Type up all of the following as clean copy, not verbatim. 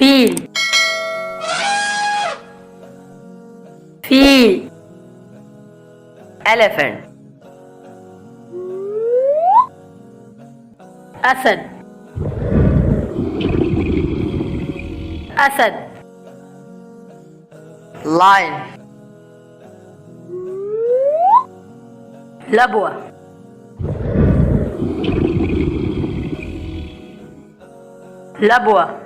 فيل فيل elephant أسد أسد lion لبوة لبوة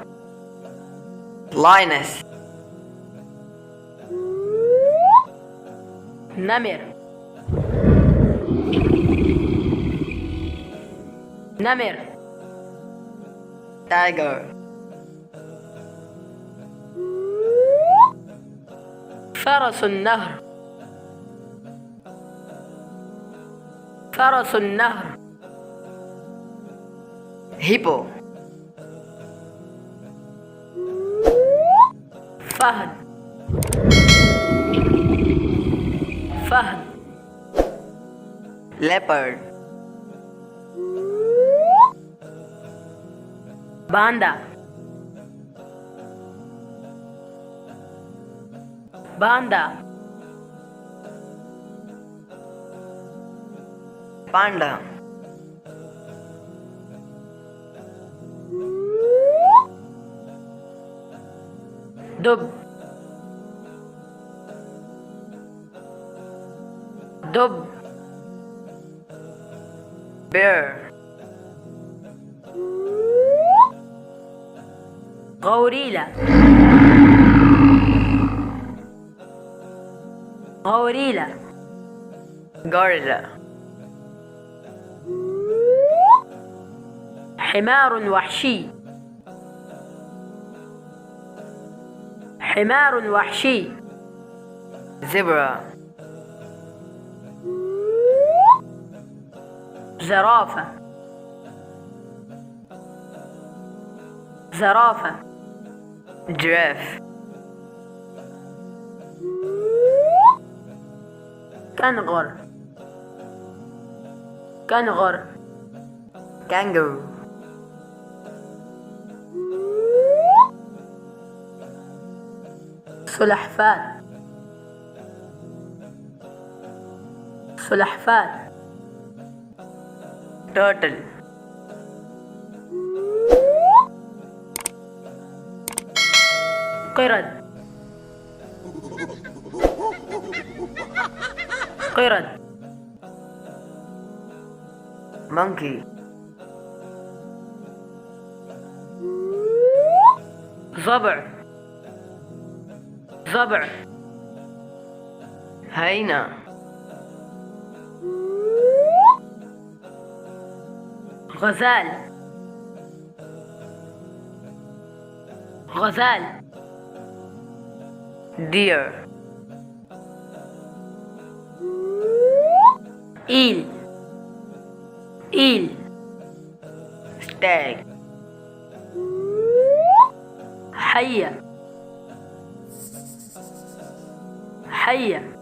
lioness نمر نمر tiger فرس النهر فرس النهر hippo فهد فهد leopard باندا باندا panda دب دب bear غوريلا غوريلا gorilla حمار وحشي حمار وحشي zebra زرافة زرافة giraffe كنغر كنغر kangaroo سلحفاة سلحفاة turtle قرد قرد monkey ضبع ضبع hyena غزال غزال deer إيل إيل stag حية حية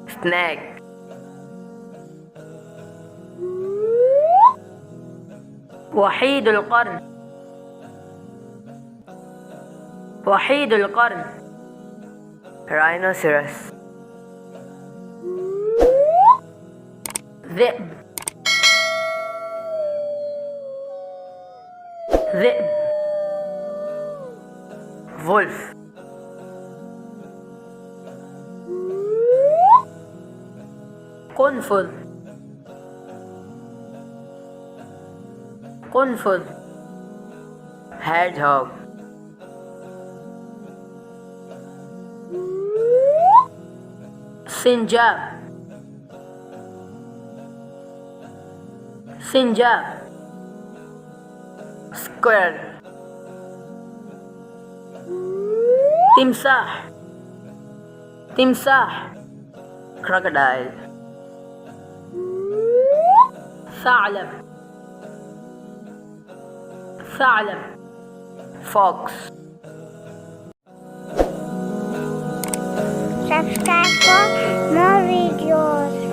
snake وحيد القرن وحيد القرن rhinoceros ذئب ذئب wolf قنفذ قنفذ hedgehog سنجاب سنجاب squirrel تمساح تمساح crocodile ثعلب ثعلب fox Subscribe for more videos.